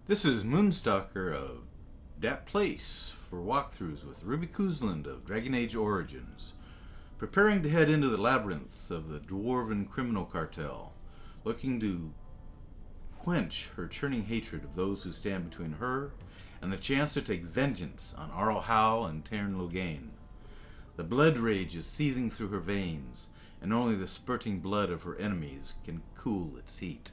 This is Moonstalker of Dat Place for walkthroughs with Ruby Cousland of Dragon Age Origins, preparing to head into the labyrinths of the dwarven criminal cartel, looking to quench her churning hatred of those who stand between her and the chance to take vengeance on Arl Howe and Tarn Logain. The blood rage is seething through her veins, and only the spurting blood of her enemies can cool its heat.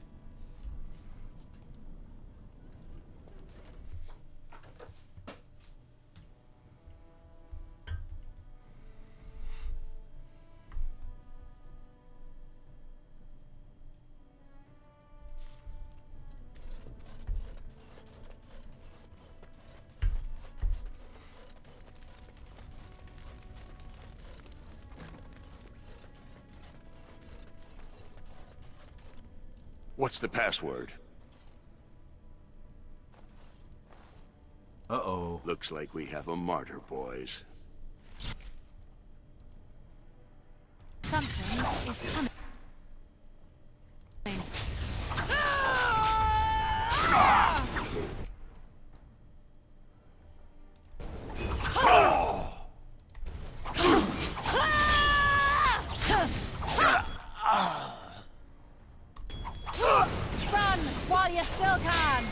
What's the password? Uh-oh. Looks like we have a martyr, boys. Something is coming. Run while you still can.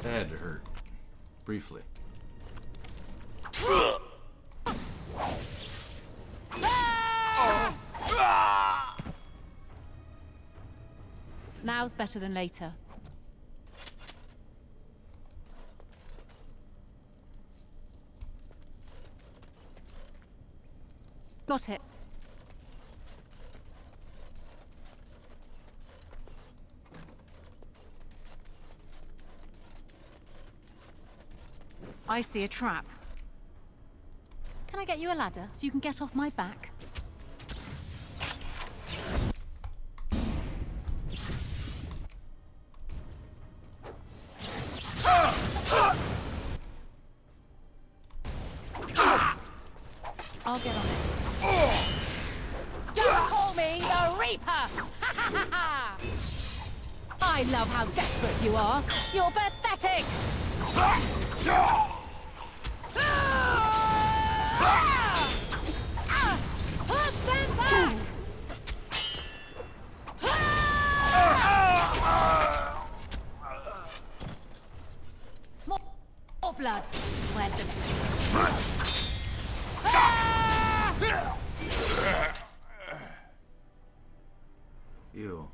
That had to hurt. Briefly. Now's better than later. Got it. I see a trap. Can I get you a ladder so you can get off my back? I'll get on it. Just call me the Reaper! I love how desperate you are. You're pathetic! Stand back! More blood. Where's the... Ew.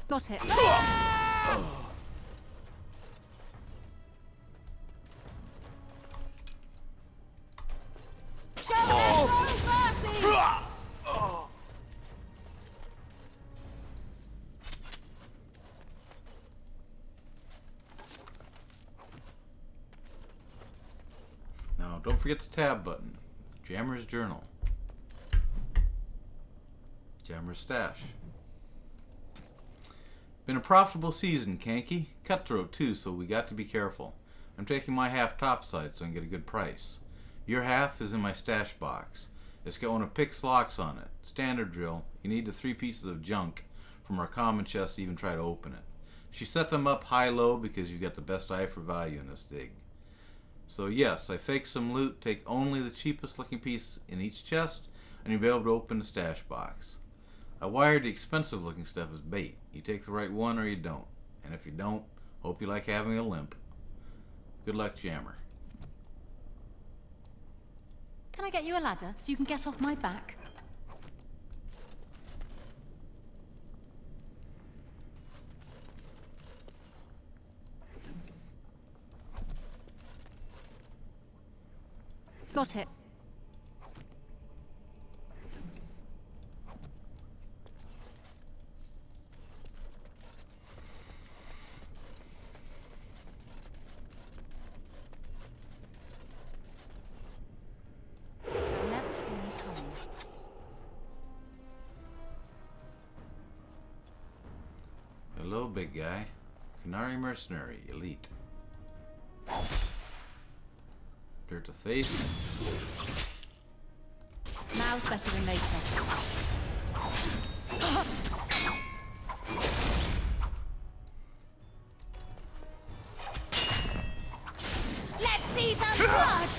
Got it. Show them no mercy! Now, don't forget the tab button. Jammer's Journal. Jammer's Stash. Been a profitable season, Kanky. Cutthroat, too, so we got to be careful. I'm taking my half topside so I can get a good price. Your half is in my stash box. It's got one of Pick's locks on it. Standard drill. You need the 3 pieces of junk from our common chest to even try to open it. She set them up high-low because you've got the best eye for value in this dig. So yes, I faked some loot, take only the cheapest looking piece in each chest, and you'll be able to open the stash box. I wired the expensive looking stuff as bait. You take the right one or you don't. And if you don't, hope you like having a limp. Good luck, Jammer. Can I get you a ladder so you can get off my back? Got it. Hello, big guy. Canary Mercenary, elite. Dirt to face. Now's better than later. Let's see some blood!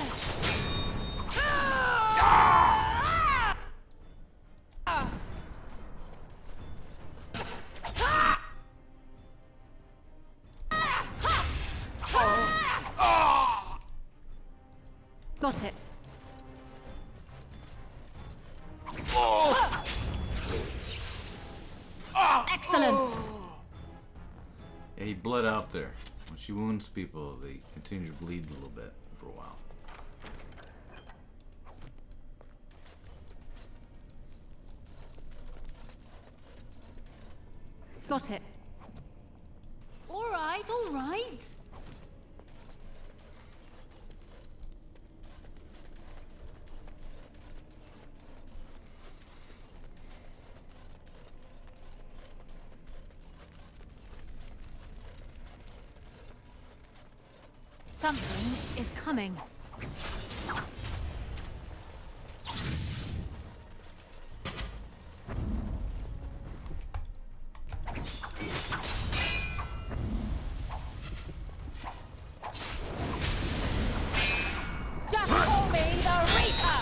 Got it. Excellent. Yeah, he bled out there. When she wounds people, they continue to bleed a little bit for a while. Got it. All right, all right. Something is coming. Just call me the Reaper!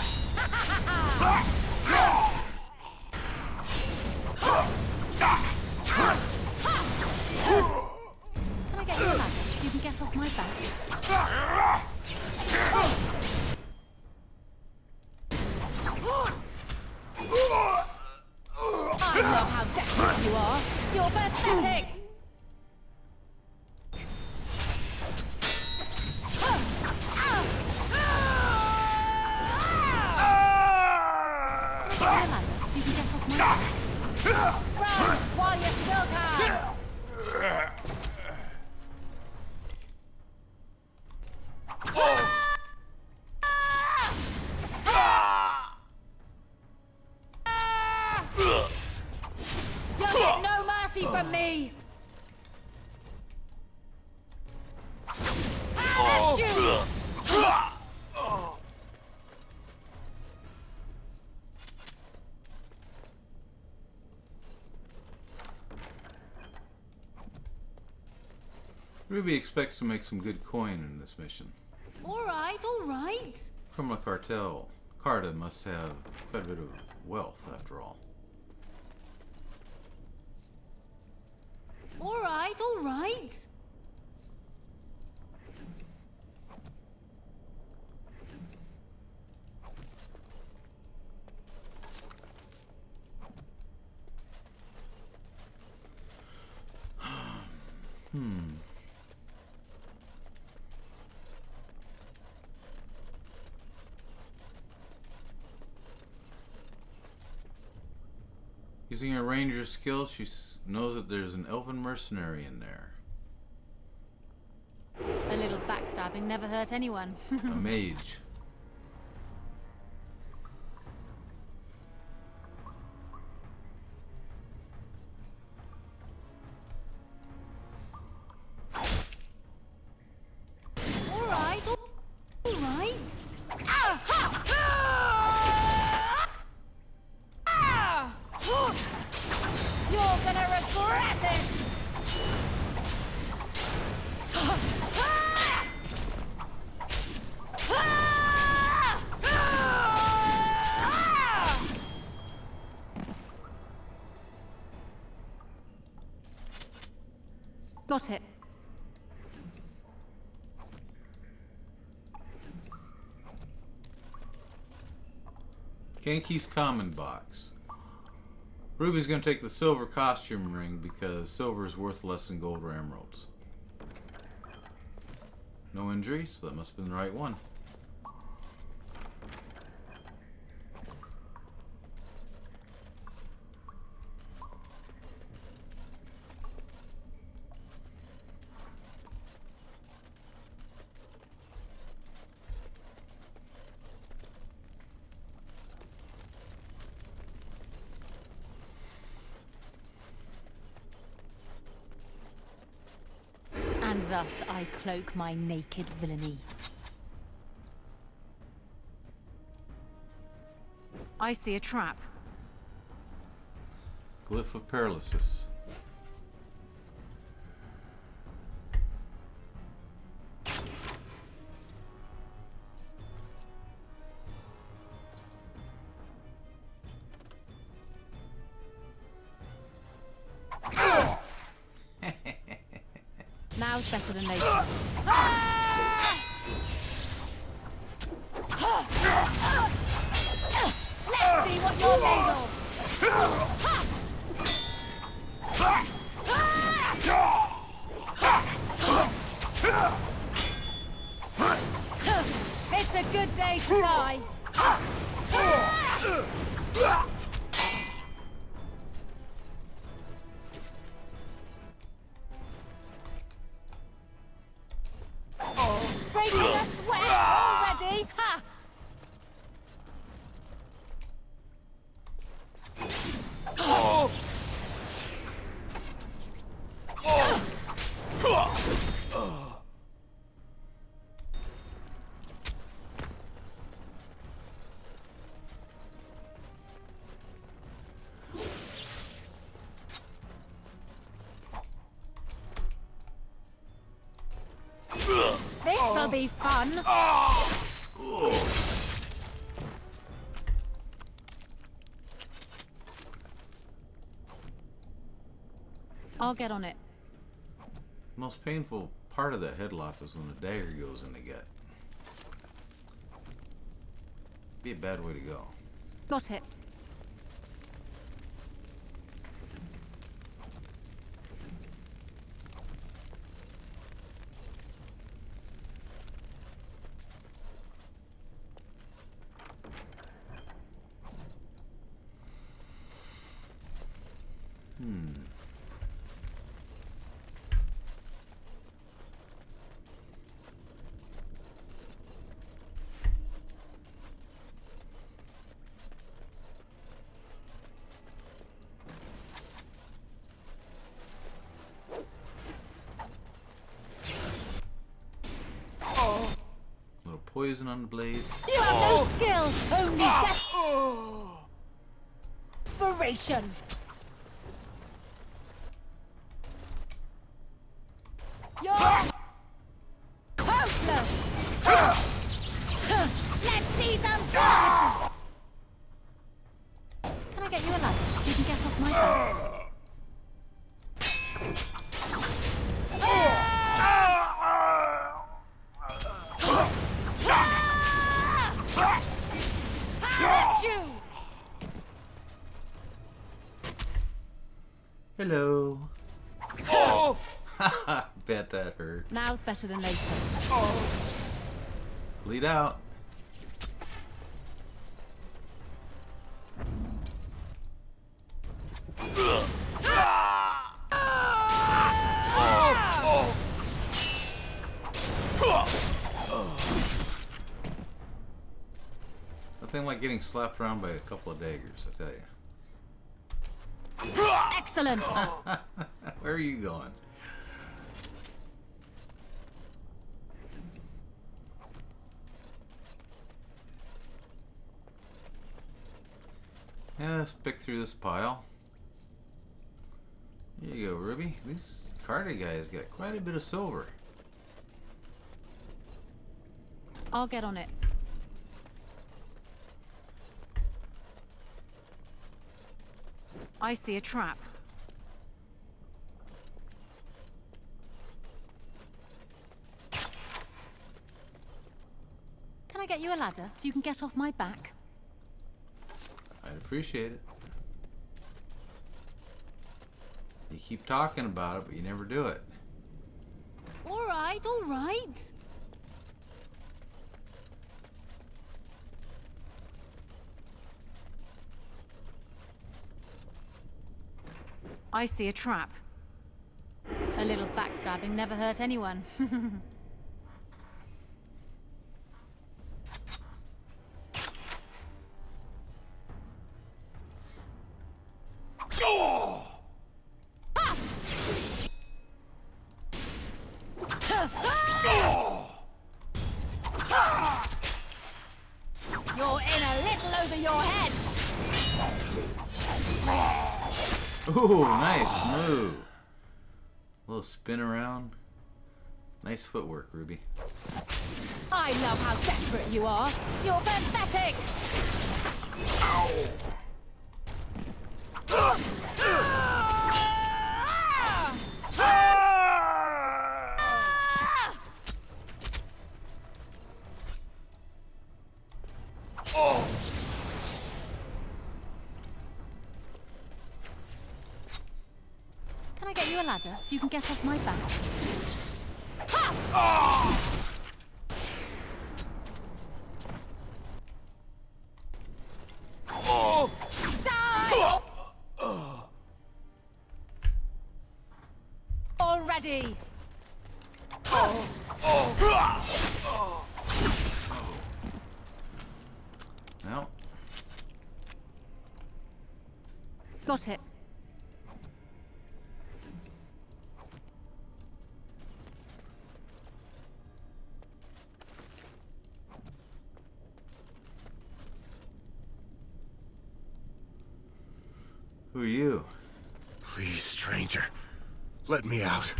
Can I get you a ladder so you can get off my back? I know how desperate you are. You're pathetic. Get a ladder so you can get off my back. Run while you still can. You'll get no mercy from me! I'll get you! Ruby expects to make some good coin in this mission. All right, all right. From a cartel, Carta must have quite a bit of wealth, after all. All right, all right. Using her ranger skills, she knows that there's an elven mercenary in there. A little backstabbing never hurt anyone. A mage. All right, all right. You're gonna regret this! Got it. Genki's common box. Ruby's going to take the silver costume ring because silver is worth less than gold or emeralds. No injuries, so that must have been the right one. Thus I cloak my naked villainy. I see a trap. Glyph of Paralysis. Now it's better than later. Let's see what you're made of. It's a good day to die. Breaking a sweat already? Ha! This'll be fun. I'll get on it. Most painful part of that headlock is when the dagger goes in the gut. Be a bad way to go. Got it. Little poison on the blade. You have no skill, only desperation. You're hopeless. Let's see some blood. Can I get you a ladder? You can get off my back. Hello. Oh! Bet that hurt. Now's better than later. Bleed out. Nothing like getting slapped around by a couple of daggers, I tell you. Excellent. Where are you going? Yeah, let's pick through this pile. Here you go, Ruby. These Carta guys got quite a bit of silver. I'll get on it. I see a trap. Can I get you a ladder so you can get off my back? I'd appreciate it. You keep talking about it, but you never do it. All right, all right. I see a trap. A little backstabbing never hurt anyone. Ooh, nice move. A little spin around. Nice footwork, Ruby. I love how desperate you are. You're pathetic. Can I get you a ladder so you can get off my back? Die! Already! Well, Got it. who are you? Please, stranger. Let me out.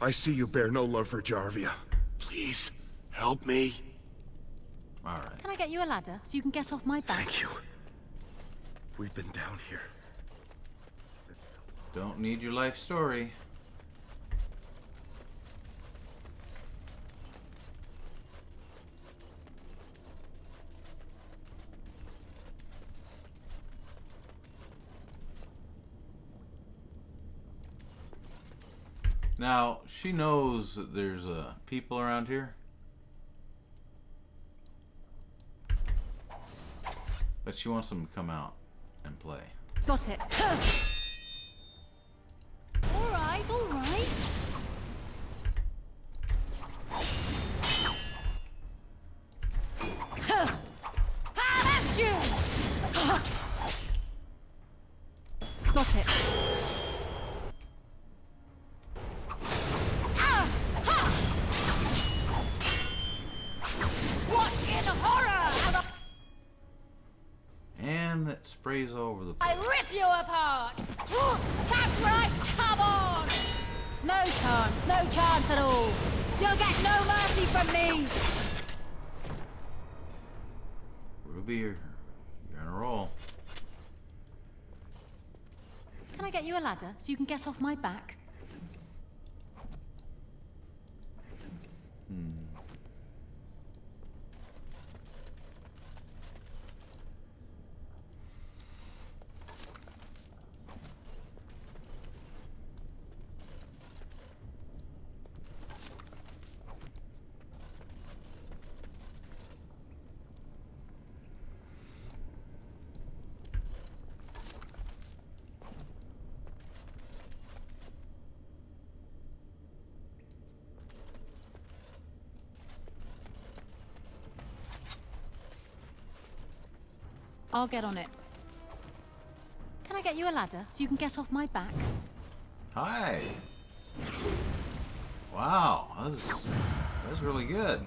I see you bear no love for Jarvia. Please, help me. Alright. Can I get you a ladder so you can get off my back? Thank you. We've been down here. Don't need your life story. Now, she knows that there's people around here. But she wants them to come out and play. Got it. Alright, alright. Have you! Got it. What in horror? And it sprays over the I rip you apart! That's right, come on! No chance at all. You'll get no mercy from me! Ruby, you're on a roll. Can I get you a ladder so you can get off my back? I'll get on it. Can I get you a ladder so you can get off my back? Hi. Wow, that's really good.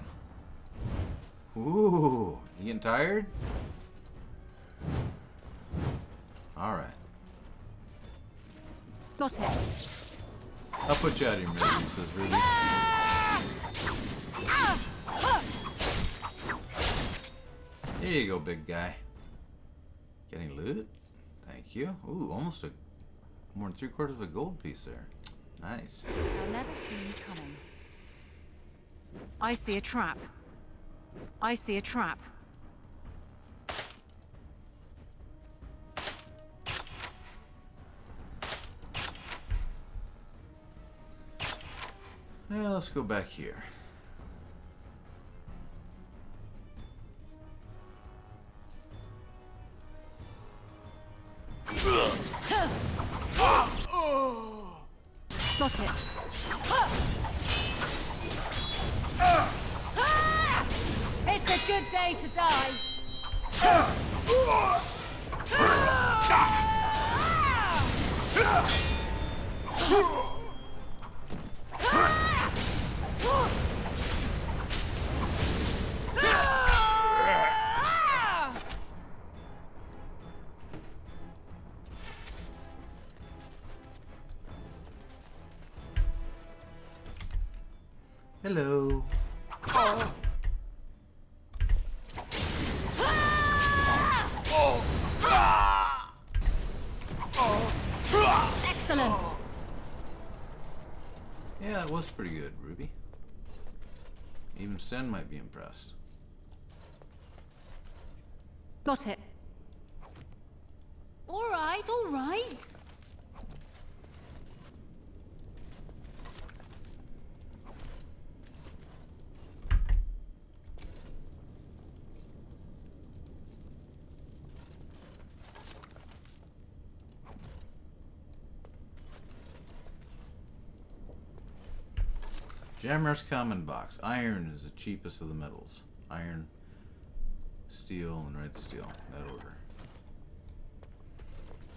Ooh, you getting tired? All right. Got it. I'll put you out of your misery, says Ruby. There you go, big guy. Getting loot? Thank you. Ooh, almost more than 3/4 of a gold piece there. Nice. They'll never see me coming. I see a trap. I see a trap. Yeah, let's go back here. Got it. It's a good day to die. Hello. Excellent. Yeah, it was pretty good, Ruby. Even Sten might be impressed. Got it. All right, all right. Jammer's common box. Iron is the cheapest of the metals. Iron, steel, and red steel. That order.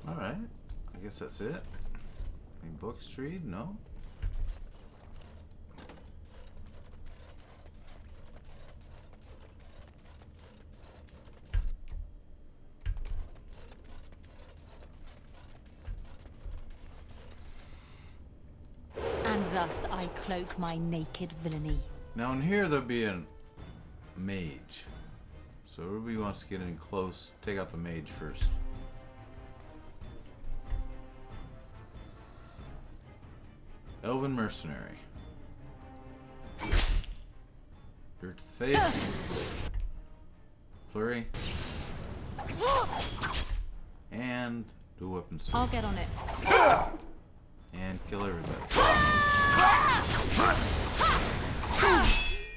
Alright. I guess that's it. Any books to read? No? And thus I cloak my naked villainy. Now in here there'll be a mage. So Ruby wants to get in close. Take out the mage first. Elven mercenary. Dirt to the face. Flurry. And do weapon switch. I'll get on it. And kill everybody.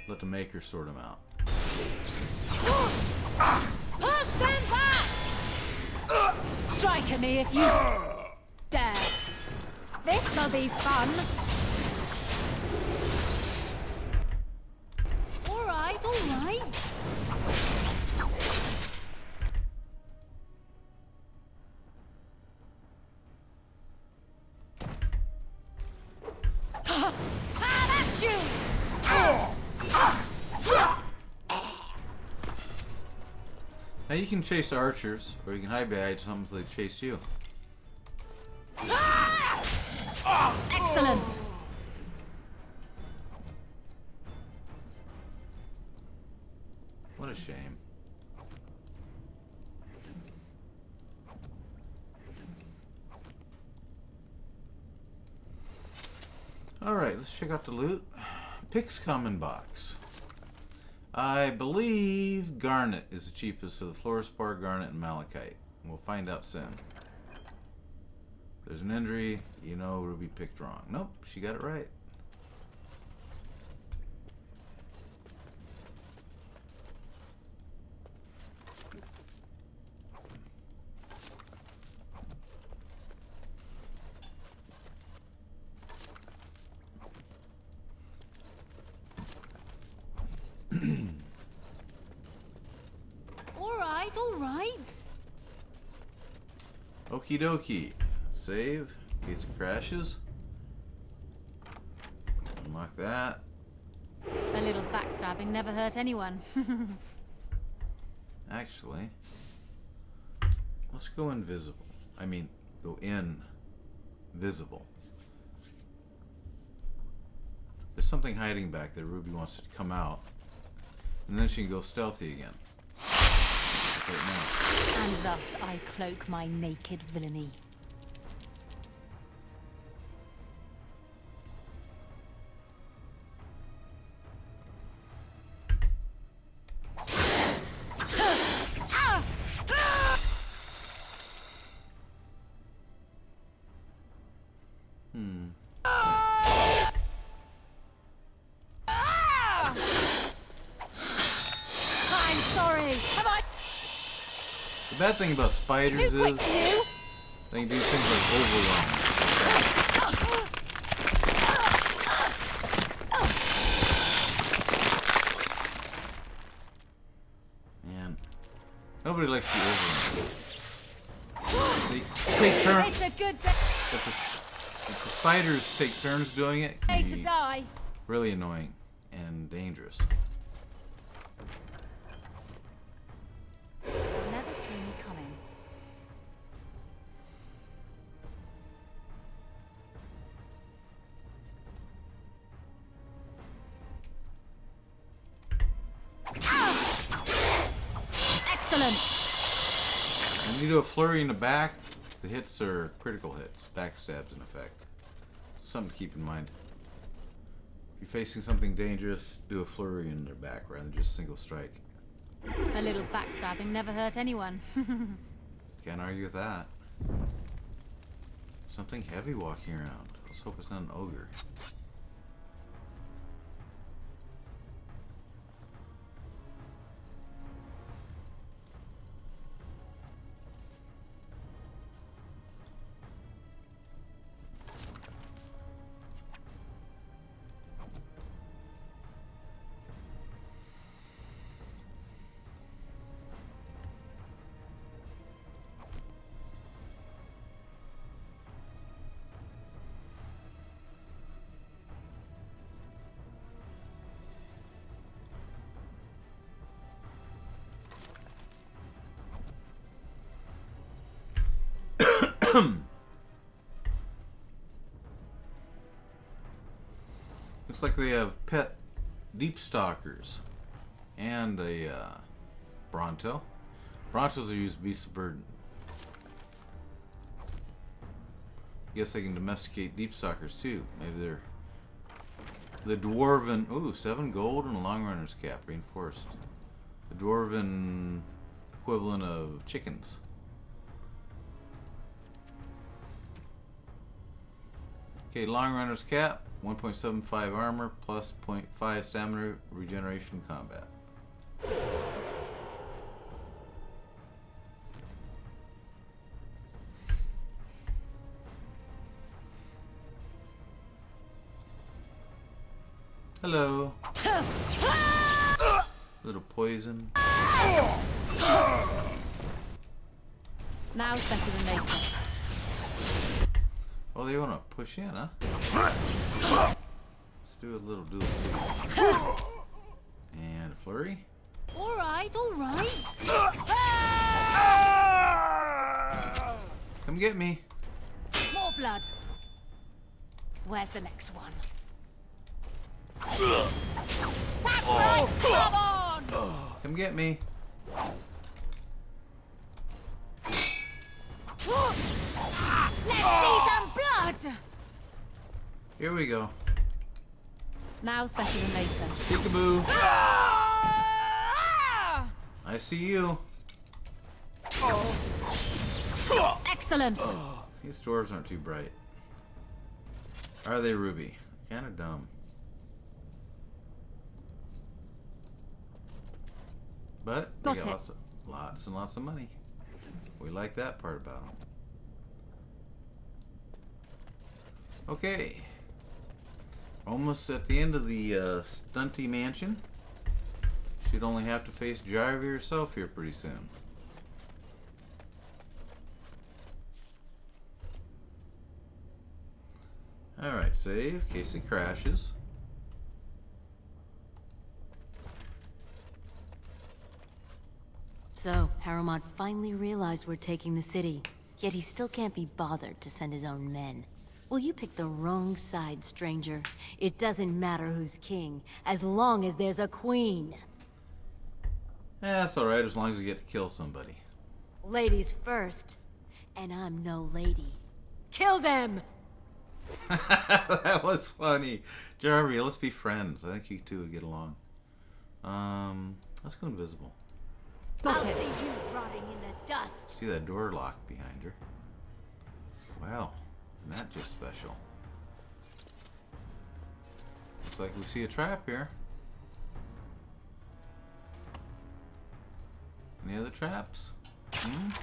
Let the maker sort them out. Push them back! Strike at me if you dare. This'll be fun. All right, all right. Have at you! Now you can chase archers, or you can hide behind something so they chase you. Excellent. What a shame. Alright, let's check out the loot. Picks common box. I believe garnet is the cheapest of the fluorspar, garnet, and malachite. We'll find out soon. There's an injury, you know Ruby picked wrong. Nope, she got it right. All right. Okie dokie. Save in case it crashes. Unlock that. A little backstabbing never hurt anyone. Actually, let's go invisible. I mean, go invisible. There's something hiding back there. Ruby wants it to come out. And then she can go stealthy again. Like right now. And thus I cloak my naked villainy. I'm sorry. Have I The bad thing about spiders too quick is for you? they can do things like overwhelm. Man, nobody likes the overwhelm. They take turns. It's a good day If the spiders take turns doing it, it can to be die. really annoying and dangerous. They'll never see me coming. you do a flurry in the back, the hits are critical hits. Backstabs in effect. Something to keep in mind. If you're facing something dangerous, do a flurry in their back rather than just single strike. A little backstabbing never hurt anyone. Can't argue with that. Something heavy walking around. Let's hope it's not an ogre. Looks like they have pet deep stalkers and a Bronto. Brontos are used beasts of burden. Guess they can domesticate deep stalkers too. Maybe they're the dwarven. Ooh, 7 gold and a long runner's cap, reinforced. The dwarven equivalent of chickens. Okay, long runner's cap, 1.75 armor plus 0.5 stamina regeneration combat. Hello. Little poison. Now it's better than later. Oh, they want to push in, huh? Let's do a little duel. And a flurry. All right, all right. Come get me. More blood. Where's the next one? That's right, come on! Come get me. Let's see some blood! Here we go. Now's better than later. Peekaboo. I see you. Excellent! These dwarves aren't too bright. Are they, Ruby? Kind of dumb. But they Got got it. lots and lots of money. We like that part about them. Okay. Almost at the end of the stunty mansion. She'd only have to face Jarvie herself here pretty soon. Alright, save in case it crashes. So, Harrowmont finally realized we're taking the city, yet he still can't be bothered to send his own men. Well, you picked the wrong side, stranger. It doesn't matter who's king, as long as there's a queen. That's alright as long as you get to kill somebody. Ladies first. And I'm no lady. Kill them! That was funny. Jarvie, let's be friends. I think you two would get along. Let's go invisible. I'll see you rotting in the dust. See that door locked behind her. Wow, isn't that just special? Looks like we see a trap here. Any other traps?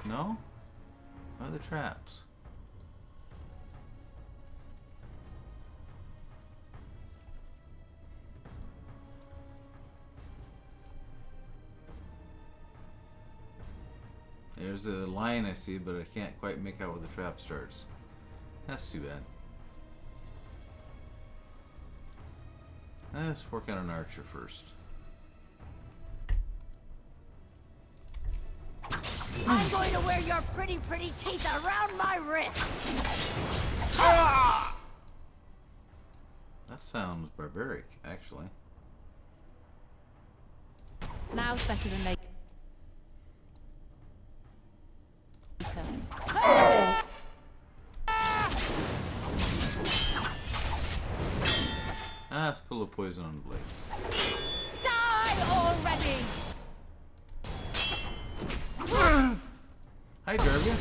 No? No other traps. There's a line I see, but I can't quite make out where the trap starts. That's too bad. Let's work on an archer first. I'm going to wear your pretty, pretty teeth around my wrist! That sounds barbaric, actually. Now's better than later. later. Ah, let's put a little poison on the blades. Die already! Hi, Jarvia.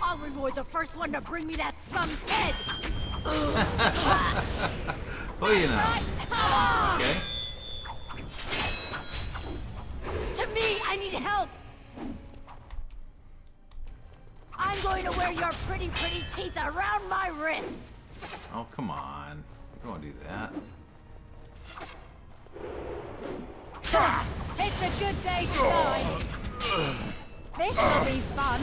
I'll reward the first one to bring me that scum's head! Oh, you know. Okay. To me, I need help! I'm going to wear your pretty teeth around my wrist! Oh, come on. You don't want to do that. It's a good day to die. This will be fun.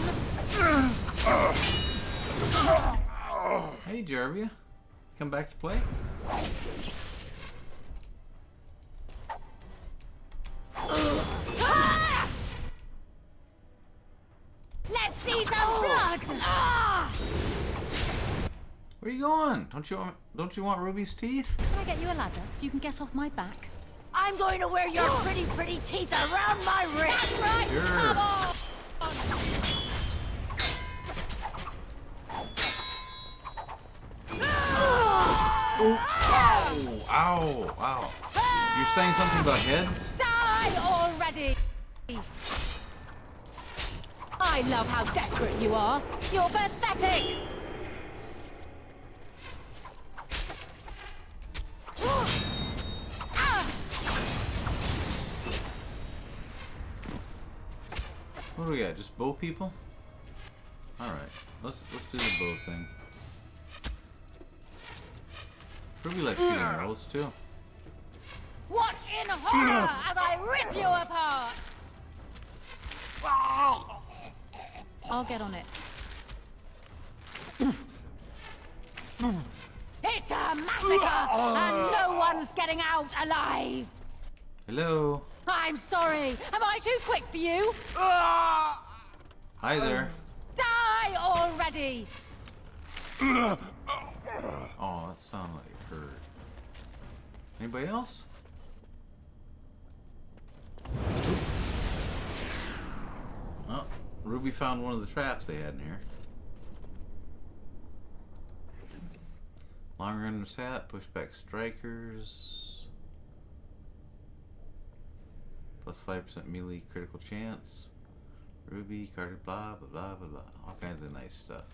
Hey, Jarvia. Come back to play? Let's see some blood. Where you going? Don't you want Ruby's teeth? Can I get you a ladder so you can get off my back? I'm going to wear your pretty teeth around my wrist! That's right. Sure. Come on. Ow! Ow! Ow! You're saying something about heads? Die already. I love how desperate you are. You're pathetic. What do we got? Just bow people? Alright. Let's do the bow thing. Ruby likes shooting arrows too. What in horror as I rip you apart! I'll get on it. It's a massacre, and no one's getting out alive! Hello. I'm sorry. Am I too quick for you? Hi there. Die already! Oh, that sounded like it hurt. Anybody else? Oh, Ruby found one of the traps they had in here. Long runner's hat, pushback strikers. Plus 5% melee critical chance. Ruby, Carta, blah, blah, blah, blah, blah. All kinds of nice stuff.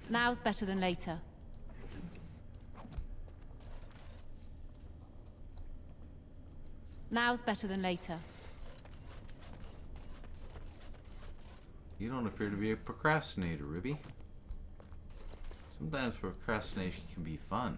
Now's better than later. Now's better than later. You don't appear to be a procrastinator, Ruby. Sometimes procrastination can be fun.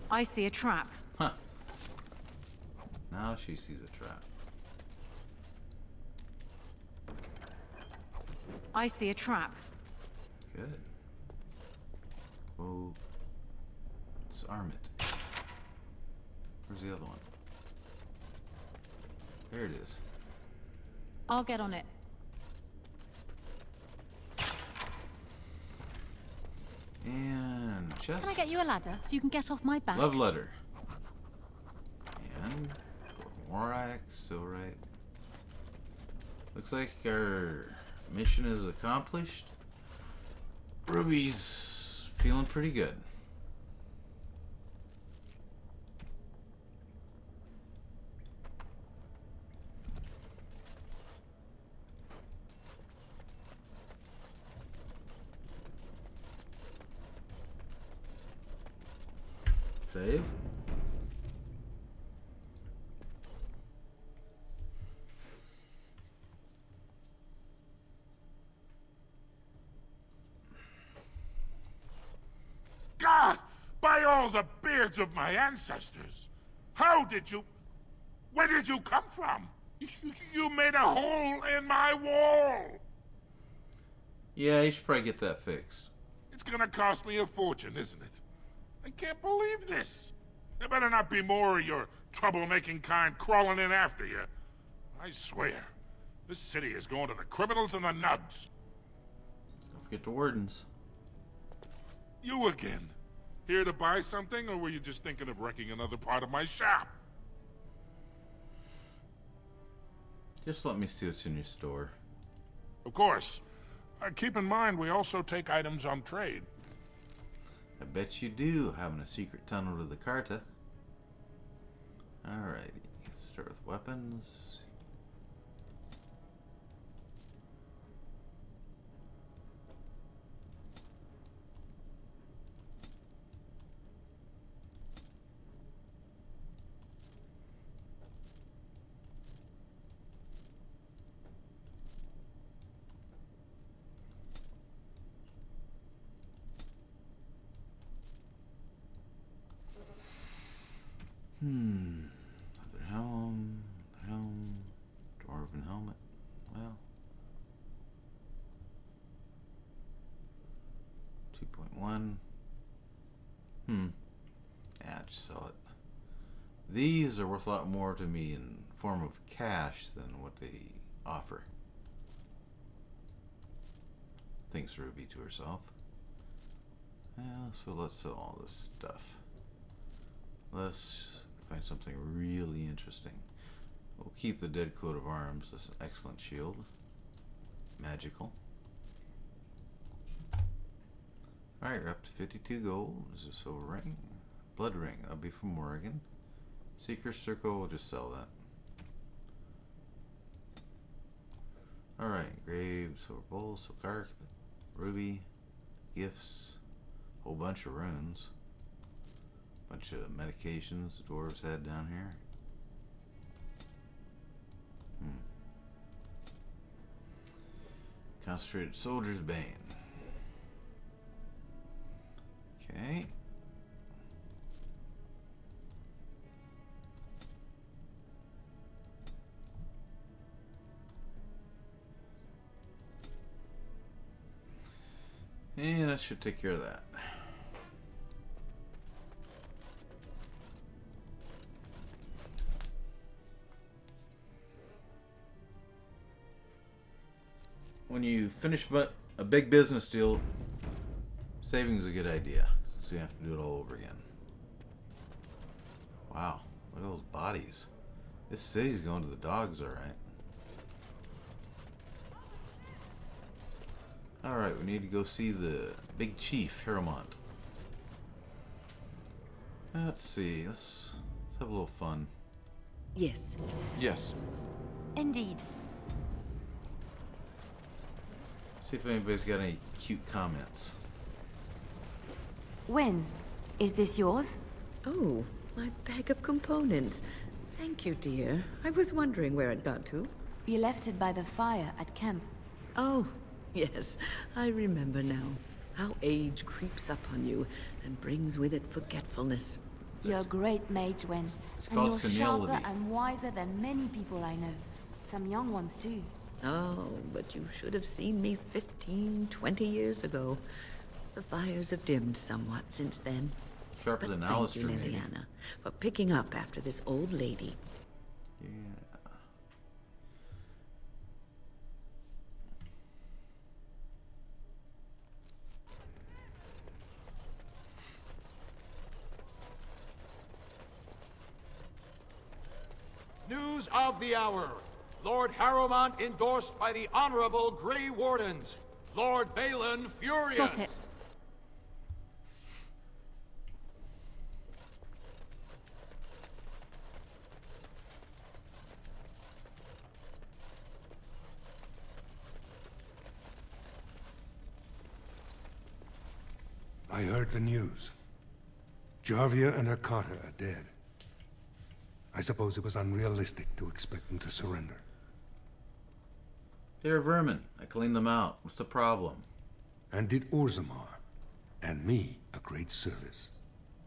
I see a trap. Huh. Now she sees a trap. I see a trap. Good. Whoa. Disarm it. Where's the other one? There it is. I'll get on it. And chest. Can I get you a ladder so you can get off my back? Love letter. And Morax, so right. Looks like our mission is accomplished. Ruby's feeling pretty good. Save. God! By all the beards of my ancestors! How did you... Where did you come from? You made a hole in my wall! Yeah, you should probably get that fixed. It's gonna cost me a fortune, isn't it? I can't believe this. There better not be more of your troublemaking kind crawling in after you. I swear, this city is going to the criminals and the nugs. Don't forget the wardens. You again. Here to buy something, or were you just thinking of wrecking another part of my shop? Just let me see what's in your store. Of course. Keep in mind, we also take items on trade. I bet you do, having a secret tunnel to the Carta. Alrighty, start with weapons. Another helm, dwarven helmet. Well, 2.1. Yeah, just sell it. These are worth a lot more to me in form of cash than what they offer. Thinks Ruby to herself. Yeah, so let's sell all this stuff. Let's find something really interesting. We'll keep the dead coat of arms. This is an excellent shield. Magical. Alright, we're up to 52 gold. Is this a ring? Blood ring. That'll be from Oregon. Seeker circle, we'll just sell that. Alright, grave, silver bowl, silk arc, ruby, gifts, whole bunch of runes. Bunch of medications the dwarves had down here. Concentrated Soldier's Bane. Okay. And that should take care of that. When you finish a big business deal, saving is a good idea, so you have to do it all over again. Wow, look at those bodies. This city's going to the dogs, alright. Alright, we need to go see the big chief, Haramont. Let's see, let's have a little fun. Yes. Yes. Indeed. See if anybody's got any cute comments. When? Is this yours? Oh, my bag of components. Thank you, dear. I was wondering where it got to. You left it by the fire at camp. Oh, yes, I remember now. How age creeps up on you and brings with it forgetfulness. You're a great mage, Wen. It's And called you're senility. sharper and wiser than many people I know. Some young ones, too. Oh, but you should have seen me 15, 20 years ago. The fires have dimmed somewhat since then. Sharper But than thank Alistair, you, maybe. Liliana, for picking up after this old lady. Yeah. News of the hour. Lord Haramont endorsed by the Honorable Grey Wardens. Lord Balin furious. Got it. I heard the news. Jarvia and her Carta are dead. I suppose it was unrealistic to expect them to surrender. They're vermin. I cleaned them out. What's the problem? And did Orzammar and me a great service.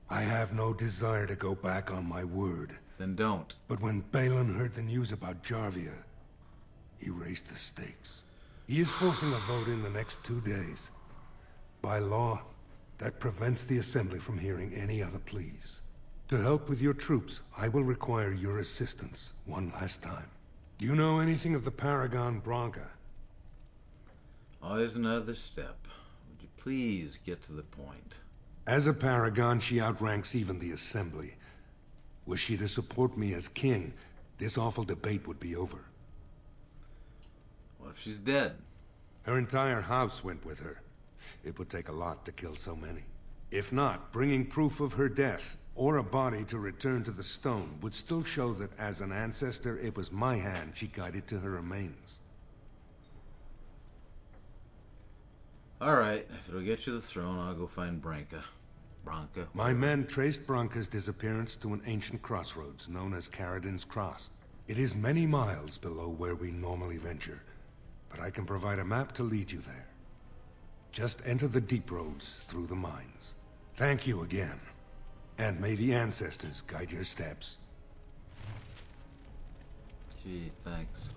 I have no desire to go back on my word. Then don't. But when Balin heard the news about Jarvia, he raised the stakes. He is forcing a vote in the next 2 days. By law, That prevents the Assembly from hearing any other pleas. To help with your troops, I will require your assistance one last time. Do you know anything of the Paragon Branca? Always another step. Would you please get to the point? As a Paragon, she outranks even the Assembly. Were she to support me as king, this awful debate would be over. What if she's dead? Her entire house went with her. It would take a lot to kill so many. If not, bringing proof of her death, or a body to return to the stone, would still show that as an ancestor, it was my hand she guided to her remains. Alright, if it'll get you the throne, I'll go find Branca. My men traced Branca's disappearance to an ancient crossroads known as Caradin's Cross. It is many miles below where we normally venture, but I can provide a map to lead you there. Just enter the deep roads through the mines. Thank you again, and may the ancestors guide your steps. Gee, thanks.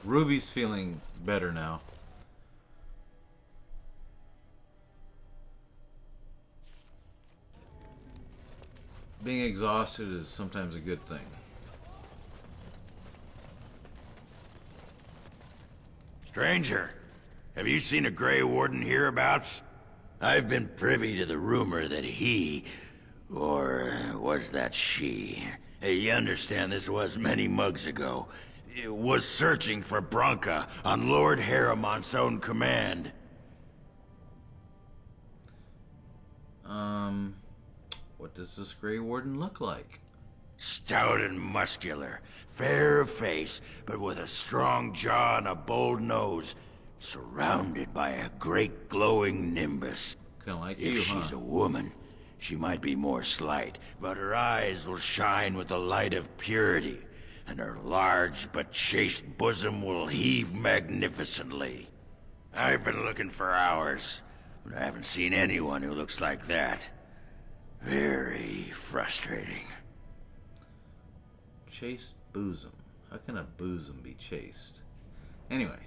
Ruby's feeling better now. Being exhausted is sometimes a good thing. Stranger, have you seen a Grey Warden hereabouts? I've been privy to the rumor that he, or was that she? You understand this was many mugs ago. Was searching for Branca on Lord Harrowmont's own command. What does this Grey Warden look like? Stout and muscular, fair of face, but with a strong jaw and a bold nose, surrounded by a great glowing nimbus. Kinda like If you, she's huh? a woman, she might be more slight, but her eyes will shine with the light of purity, and her large but chaste bosom will heave magnificently. I've been looking for hours, but I haven't seen anyone who looks like that. Very frustrating. Chaste bosom. How can a bosom be chaste? Anyway,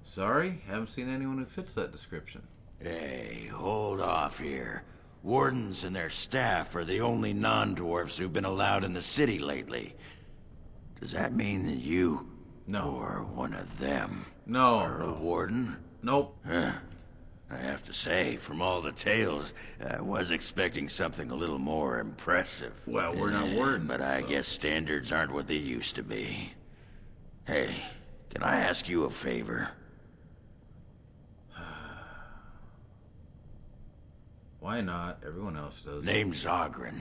sorry, haven't seen anyone who fits that description. Hey, hold off here. Wardens and their staff are the only non-dwarfs who've been allowed in the city lately. Does that mean that you... No. Or one of them... No. Are a warden? Nope. I have to say, from all the tales, I was expecting something a little more impressive. Well, we're not wardens, but I so- guess standards aren't what they used to be. Hey, can I ask you a favor? Why not? Everyone else does. Name's Ogren.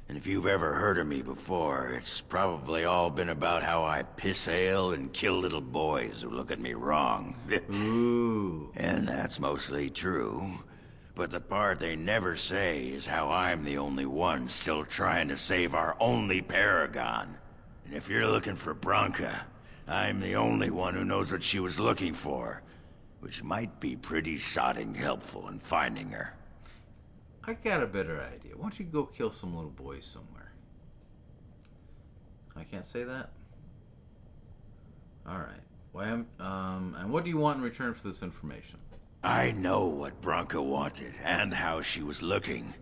And if you've ever heard of me before, it's probably all been about how I piss ale and kill little boys who look at me wrong. Ooh. And that's mostly true. But the part they never say is how I'm the only one still trying to save our only paragon. And if you're looking for Branca, I'm the only one who knows what she was looking for, which might be pretty sodding helpful in finding her. I got a better idea. Why don't you go kill some little boys somewhere? I can't say that? Alright. Well, and what do you want in return for this information? I know what Branca wanted, and how she was looking.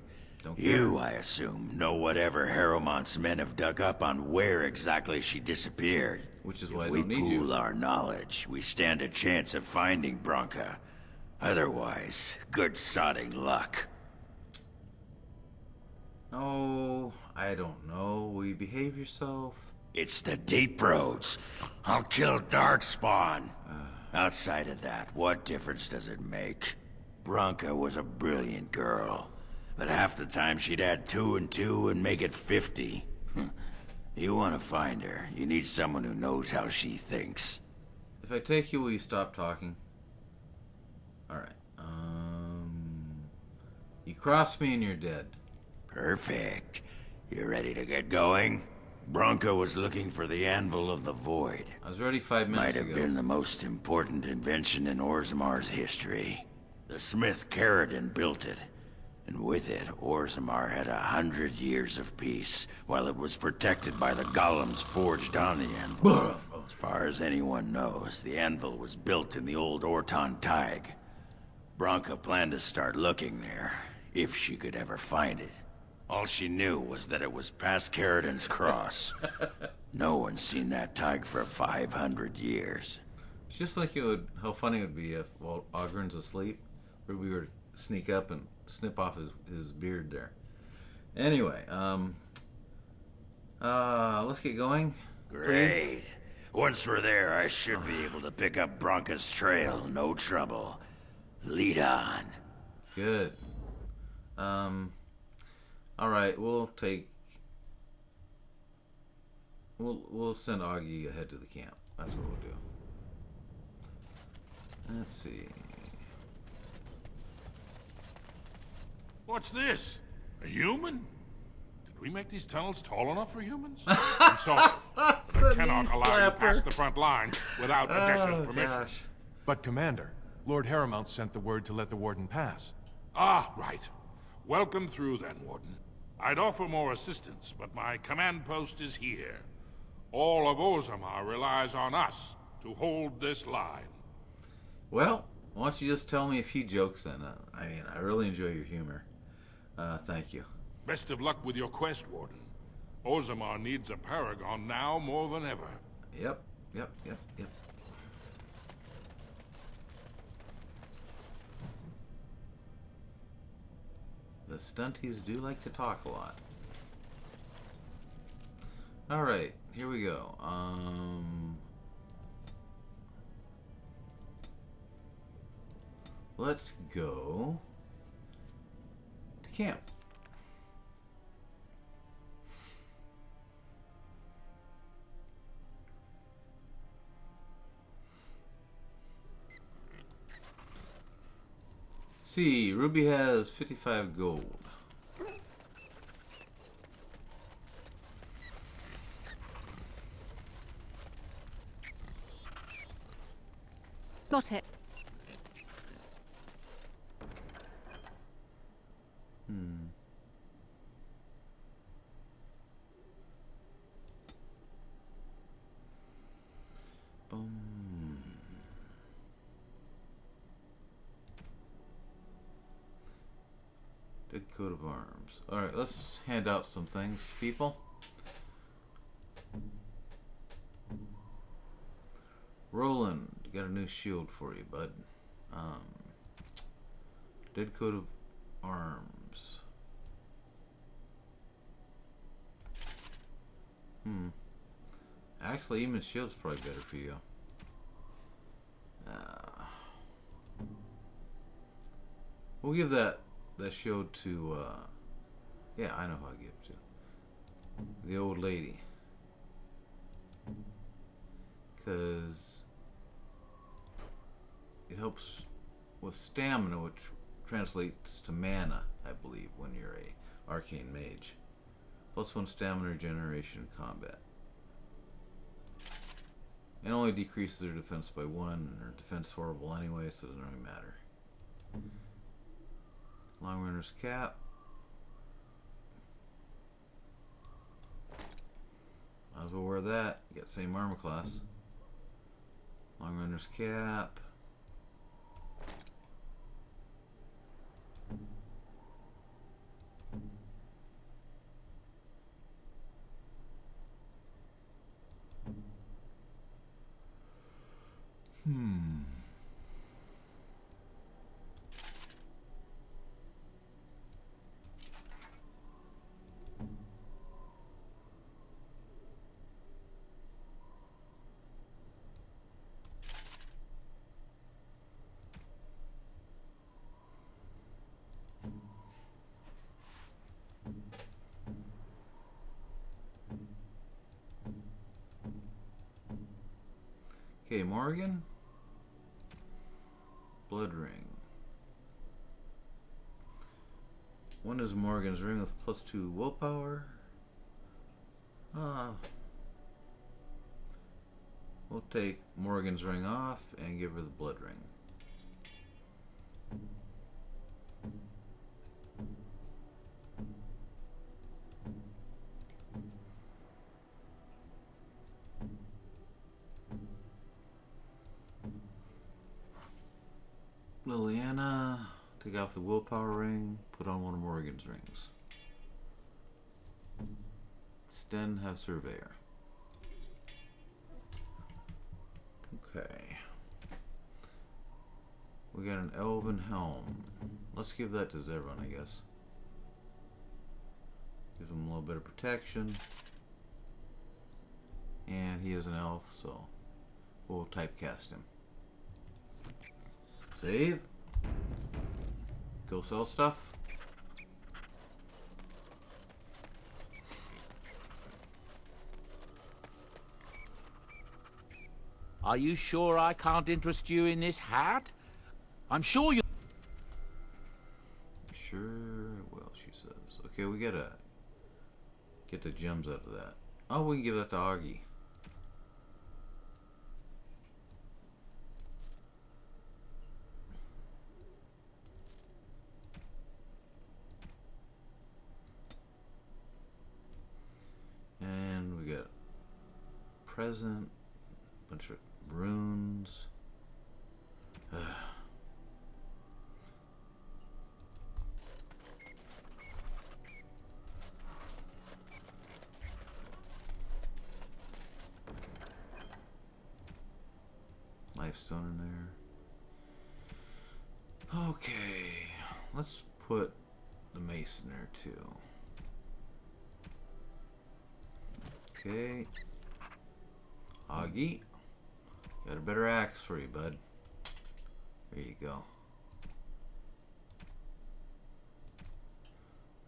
Don't care. You, I assume, know whatever Harrowmont's men have dug up on where exactly she disappeared. Which is why I If we don't need you. pool our knowledge, we stand a chance of finding Branca. Otherwise, good sodding luck. Oh, I don't know. Will you behave yourself? It's the deep roads. I'll kill Darkspawn. Outside of that, what difference does it make? Branca was a brilliant girl, but half the time she'd add 2 and 2 and make it 50. You want to find her, you need someone who knows how she thinks. If I take you, will you stop talking? Alright. You cross me and you're dead. Perfect. You ready to get going? Branka was looking for the Anvil of the Void. I was ready 5 minutes Might have ago. been the most important invention in Orzamar's history. The smith Caradin built it, and with it, Orzammar had 100 years of peace, while it was protected by the golems forged on the anvil. As far as anyone knows, the anvil was built in the old Orton Tig. Branka planned to start looking there, if she could ever find it. All she knew was that it was past Caradin's cross. No one's seen that Tig for 500 years. It's just like how funny it would be if, while Ogren's asleep, we were to sneak up and snip off his beard there. Anyway, let's get going. Great. Please. Once we're there, I should be able to pick up Branka's trail, no trouble. Lead on. Good. All right, we'll send Augie ahead to the camp. That's what we'll do. Let's see. What's this? A human? Did we make these tunnels tall enough for humans? I'm sorry, but I cannot allow you past the front line without Adesha's permission. Gosh. But Commander, Lord Harrowmount sent the word to let the Warden pass. Ah, right. Welcome through then, Warden. I'd offer more assistance, but my command post is here. All of Orzammar relies on us to hold this line. Well, why don't you just tell me a few jokes then? I really enjoy your humor. Thank you. Best of luck with your quest, Warden. Orzammar needs a paragon now more than ever. Yep. The stunties do like to talk a lot. Alright, here we go. Let's go to camp. See, Ruby has 55 gold. Got it. Boom. Dead coat of arms. Alright, let's hand out some things to people. Roland, got a new shield for you, bud. Dead coat of arms. Actually, even shield's probably better for you. We'll give that shield to, yeah, I know who I give it to. The old lady. Because it helps with stamina, which translates to mana, I believe, when you're a arcane mage. +1 stamina regeneration in combat. It only decreases their defense by 1, and their defense is horrible anyway, so it doesn't really matter. Long runner's cap. Might as well wear that. You got the same armor class. Long runner's cap. Okay, Morgan. Blood ring. One is Morgan's ring with +2 willpower. We'll take Morgan's ring off and give her the blood ring. Liliana, take off the willpower ring, put on one of Morgan's rings. Sten, have Surveyor. Okay. We got an elven helm. Let's give that to Zevran, I guess. Gives him a little bit of protection. And he is an elf, so we'll typecast him. Save. Go sell stuff. Are you sure I can't interest you in this hat? I'm sure you... Sure it will, she says. Okay, we gotta get the gems out of that. Oh, we can give that to Augie. And we got present, bunch of runes. Lifestone in there. Okay, let's put the mace in there too. Okay. Augie, got a better axe for you, bud. There you go.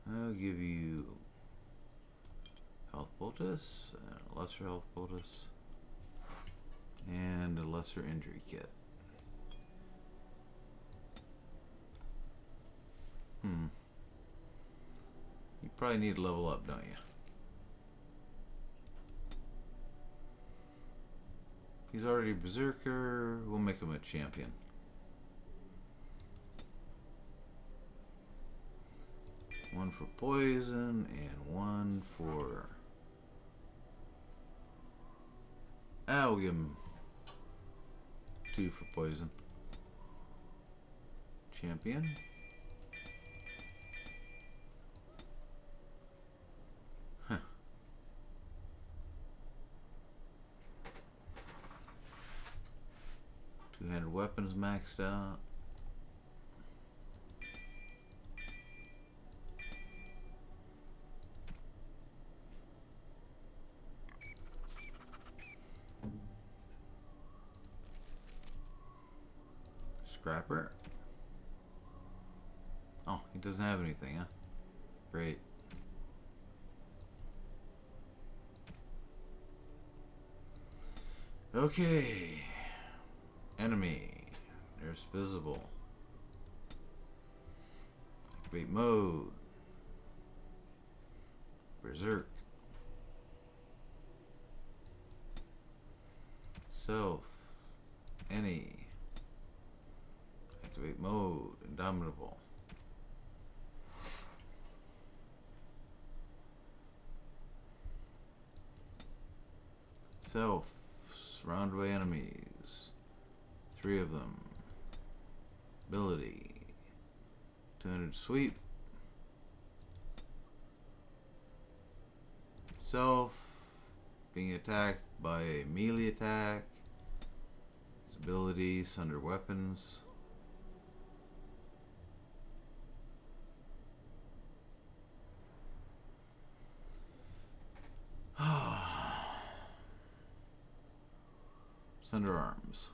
I'll give you health poultice, a lesser health poultice, and a lesser injury kit. You probably need to level up, don't you? He's already a berserker. We'll make him a champion. One for poison and one for... we'll give him 2 for poison. Champion. Huh. Two-handed weapons maxed out. Scrapper. Oh, he doesn't have anything, huh? Great. Okay. Enemy. There's visible. Activate mode. Berserk. Self. Any. Activate mode. Indomitable. Self. Surrounded by enemies. 3 of them. Ability. 200 sweep. Self. Being attacked by a melee attack. His ability. Sunder weapons. Sunder arms.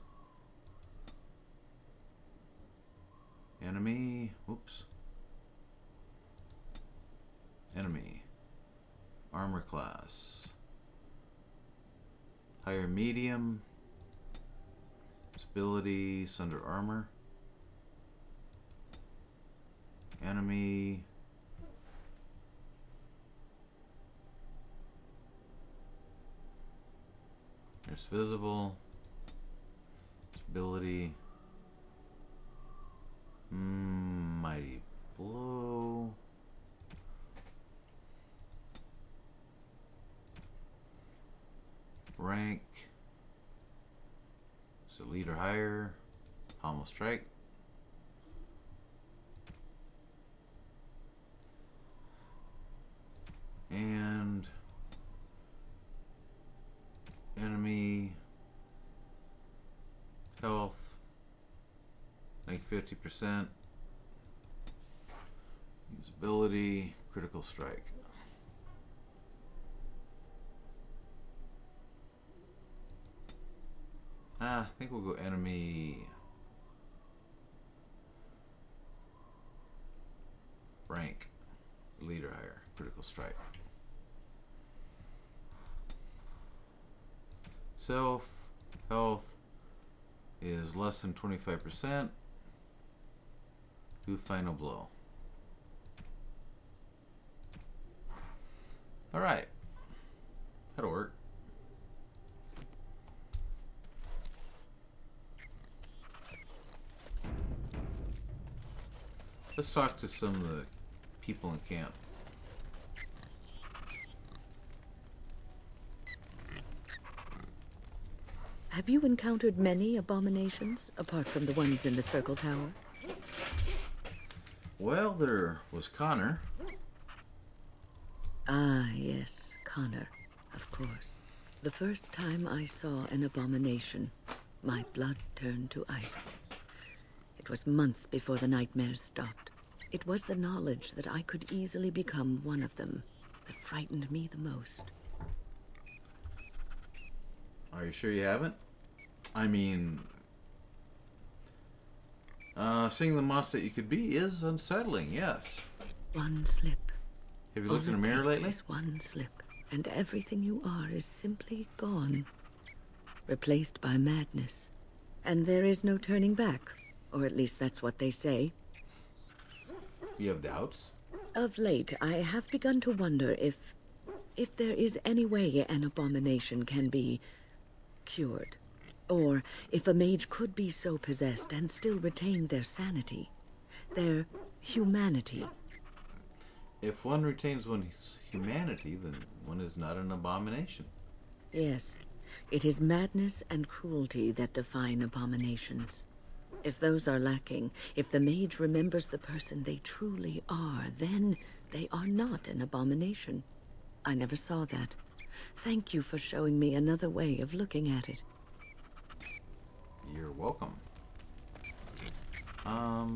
Enemy. Oops. Enemy. Armor class. Higher medium. Ability. Sunder armor. Enemy. There's visible. Ability. Mighty blow. Rank. So lead or higher. Pommel strike. And enemy health like 50%. Usability, critical strike. I think we'll go enemy rank, leader higher, critical strike. Self health is less than 25%. Do final blow. Alright. That'll work. Let's talk to some of the people in camp. Have you encountered many abominations, apart from the ones in the Circle Tower? Well, there was Connor. Ah, yes, Connor, of course. The first time I saw an abomination, my blood turned to ice. It was months before the nightmares stopped. It was the knowledge that I could easily become one of them that frightened me the most. Are you sure you haven't? I mean, seeing the monster that you could be is unsettling, yes. One slip. Have you looked in a mirror lately? Is one slip, and everything you are is simply gone. Replaced by madness. And there is no turning back. Or at least that's what they say. You have doubts? Of late, I have begun to wonder if there is any way an abomination can be cured. Or if a mage could be so possessed and still retain their sanity, their humanity. If one retains one's humanity, then one is not an abomination. Yes, it is madness and cruelty that define abominations. If those are lacking, if the mage remembers the person they truly are, then they are not an abomination. I never saw that. Thank you for showing me another way of looking at it. You're welcome. I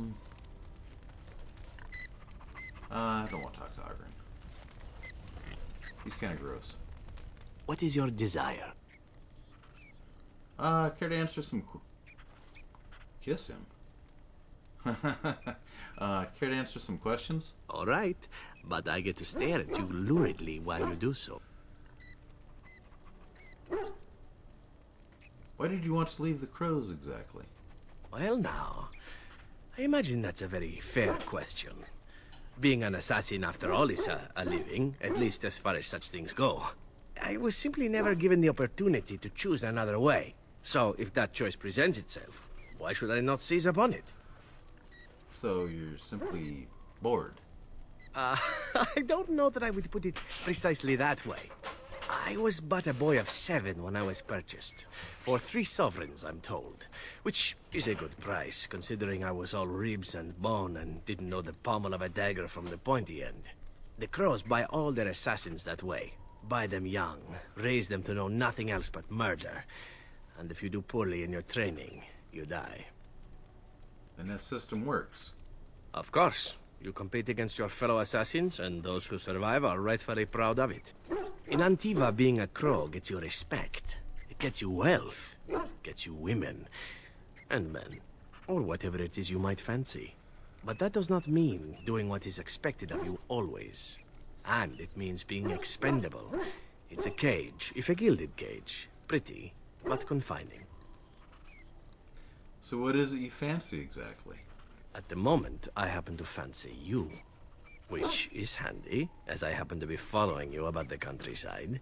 don't want to talk to Ogren. He's kind of gross. What is your desire? Care to answer some... Kiss him. Care to answer some questions? All right, but I get to stare at you luridly while you do so. Why did you want to leave the crows exactly? Well, now, I imagine that's a very fair question. Being an assassin, after all, is a living, at least as far as such things go. I was simply never given the opportunity to choose another way. So, if that choice presents itself, why should I not seize upon it? So, you're simply bored? I don't know that I would put it precisely that way. I was but a boy of 7 when I was purchased. For 3 sovereigns, I'm told. Which is a good price, considering I was all ribs and bone and didn't know the pommel of a dagger from the pointy end. The crows buy all their assassins that way. Buy them young, raise them to know nothing else but murder. And if you do poorly in your training, you die. And that system works? Of course. You compete against your fellow assassins, and those who survive are rightfully proud of it. In Antiva, being a crow gets you respect. It gets you wealth. It gets you women. And men. Or whatever it is you might fancy. But that does not mean doing what is expected of you always. And it means being expendable. It's a cage, if a gilded cage. Pretty, but confining. So what is it you fancy exactly? At the moment, I happen to fancy you. Which is handy, as I happen to be following you about the countryside.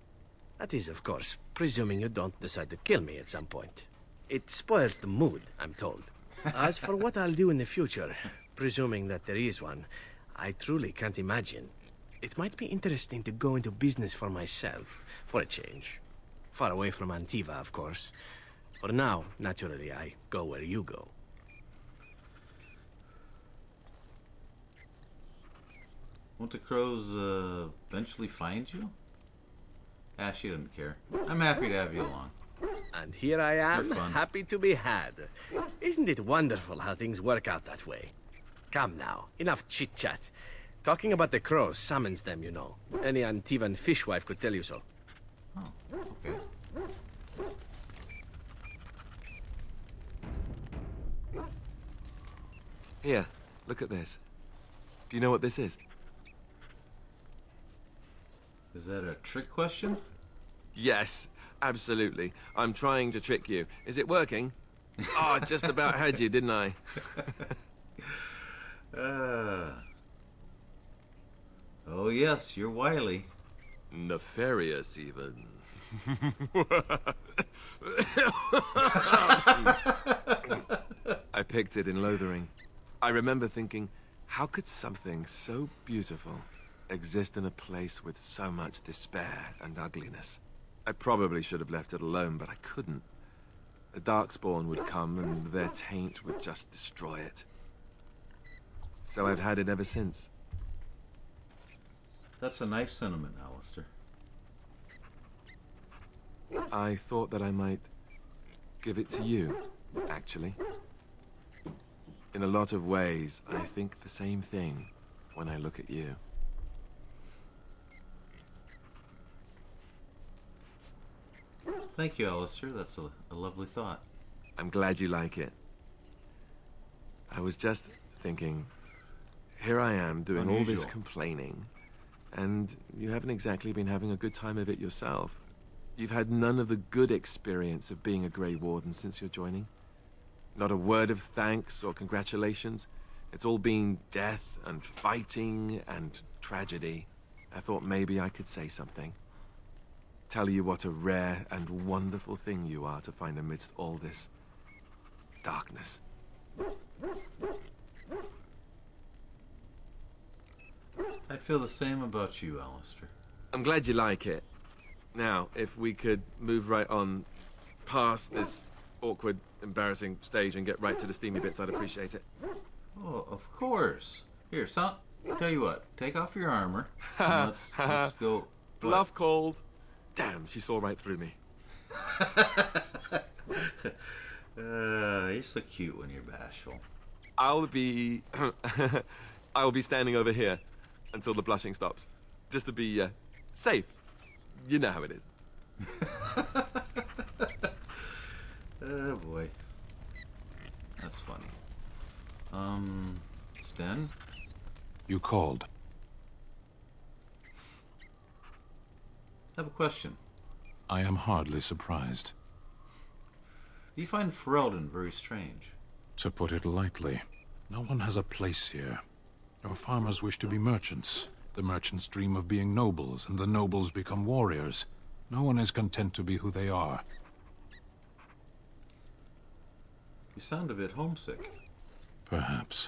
That is, of course, presuming you don't decide to kill me at some point. It spoils the mood, I'm told. As for what I'll do in the future, presuming that there is one, I truly can't imagine. It might be interesting to go into business for myself, for a change. Far away from Antiva, of course. For now, naturally, I go where you go. Won't the crows eventually find you? Ah, she doesn't care. I'm happy to have you along. And here I am, You're fun. happy to be had. Isn't it wonderful how things work out that way? Come now, enough chit-chat. Talking about the crows summons them, you know. Any Antivan fishwife could tell you so. Oh, okay. Here, look at this. Do you know what this is? Is that a trick question? Yes, absolutely. I'm trying to trick you. Is it working? Oh, just about had you, didn't I? Oh yes, you're wily. Nefarious, even. I picked it in Lothering. I remember thinking, how could something so beautiful exist in a place with so much despair and ugliness? I probably should have left it alone, but I couldn't. The Darkspawn would come and their taint would just destroy it. So I've had it ever since. That's a nice sentiment, Alistair. I thought that I might give it to you, actually. In a lot of ways, I think the same thing when I look at you. Thank you, Alistair. That's a lovely thought. I'm glad you like it. I was just thinking, here I am doing all this Unusual. complaining, and you haven't exactly been having a good time of it yourself. You've had none of the good experience of being a Grey Warden since your joining. Not a word of thanks or congratulations. It's all been death and fighting and tragedy. I thought maybe I could say something. Tell you what a rare and wonderful thing you are to find amidst all this darkness. I feel the same about you, Alistair. I'm glad you like it. Now, if we could move right on past this awkward, embarrassing stage and get right to the steamy bits, I'd appreciate it. Oh, of course. Here, son. Tell you what. Take off your armor. And let's go. Bluff called. Damn, she saw right through me. You're so cute when you're bashful. I'll be standing over here until the blushing stops, just to be safe. You know how it is. Oh boy, that's funny. Sten? You called. I have a question. I am hardly surprised. Do you find Ferelden very strange? To put it lightly, no one has a place here. Your farmers wish to be merchants. The merchants dream of being nobles, and the nobles become warriors. No one is content to be who they are. You sound a bit homesick. Perhaps.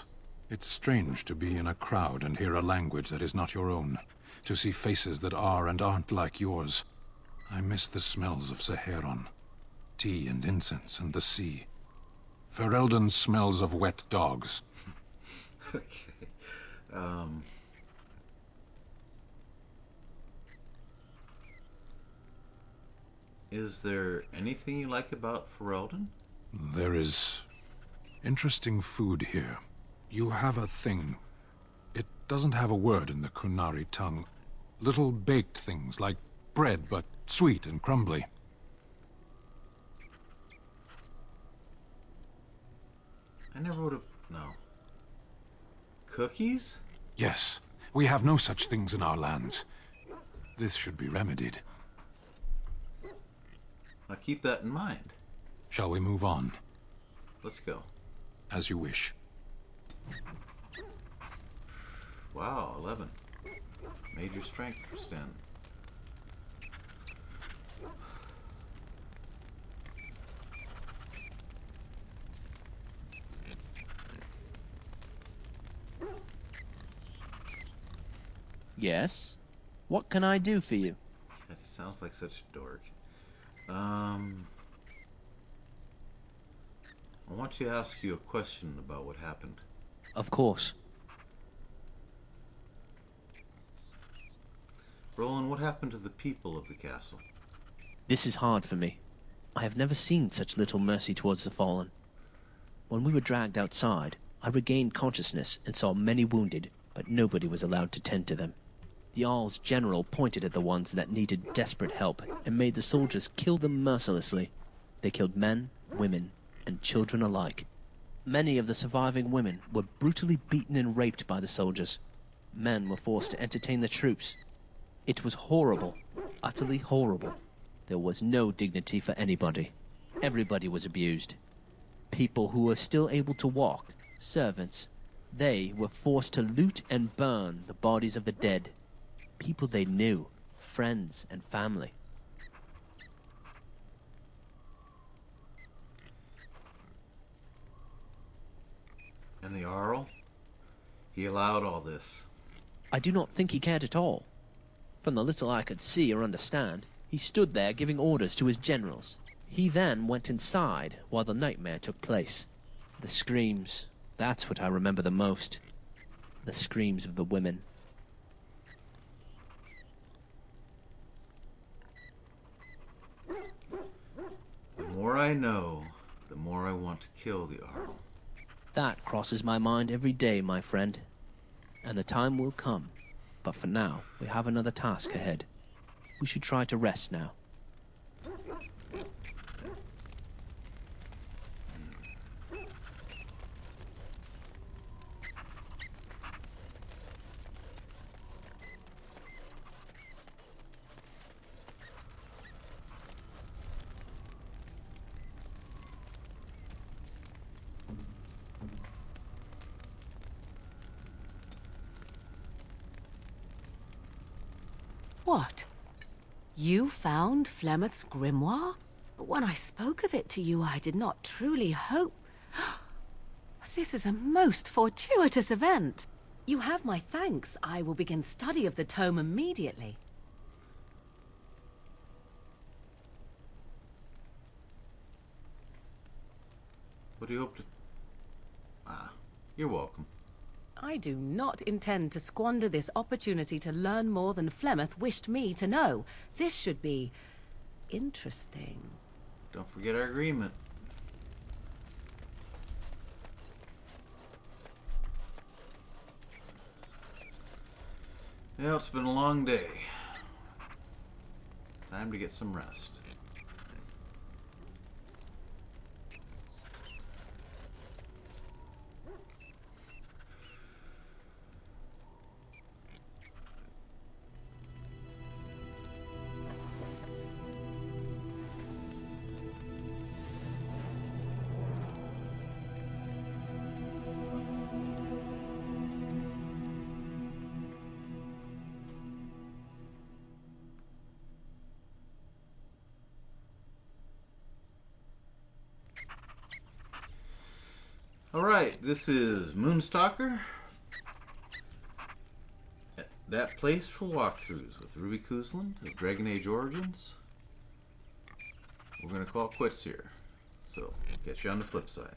It's strange to be in a crowd and hear a language that is not your own. To see faces that are and aren't like yours. I miss the smells of Saharon. Tea and incense and the sea. Ferelden smells of wet dogs. Okay. Is there anything you like about Ferelden? There is interesting food here. You have a thing. It doesn't have a word in the Kunari tongue. Little baked things like bread, but sweet and crumbly. I never would have... No. Cookies? Yes, we have no such things in our lands. This should be remedied. I'll keep that in mind. Shall we move on? Let's go. As you wish. Wow, 11. Major strength for Sten. Yes? What can I do for you? God, he sounds like such a dork. I want to ask you a question about what happened. Of course. Roland, what happened to the people of the castle? This is hard for me. I have never seen such little mercy towards the fallen. When we were dragged outside, I regained consciousness and saw many wounded, but nobody was allowed to tend to them. The Jarl's general pointed at the ones that needed desperate help and made the soldiers kill them mercilessly. They killed men, women, and children alike. Many of the surviving women were brutally beaten and raped by the soldiers. Men were forced to entertain the troops. It was horrible, utterly horrible. There was no dignity for anybody. Everybody was abused. People who were still able to walk, servants, they were forced to loot and burn the bodies of the dead. People they knew, friends and family. And the Jarl? He allowed all this. I do not think he cared at all. From the little I could see or understand, he stood there giving orders to his generals. He then went inside while the nightmare took place. The screams, that's what I remember the most. The screams of the women. The more I know, the more I want to kill the Jarl. That crosses my mind every day, my friend. And the time will come. But for now, we have another task ahead. We should try to rest now. What? You found Flemeth's grimoire? But when I spoke of it to you, I did not truly hope... This is a most fortuitous event. You have my thanks. I will begin study of the tome immediately. What do you hope to... you're welcome. I do not intend to squander this opportunity to learn more than Flemeth wished me to know. This should be... interesting. Don't forget our agreement. Yeah, it's been a long day. Time to get some rest. Alright, this is Moonstalker. That place for walkthroughs with Ruby Cousland of Dragon Age Origins. We're going to call it quits here. So, catch you on the flip side.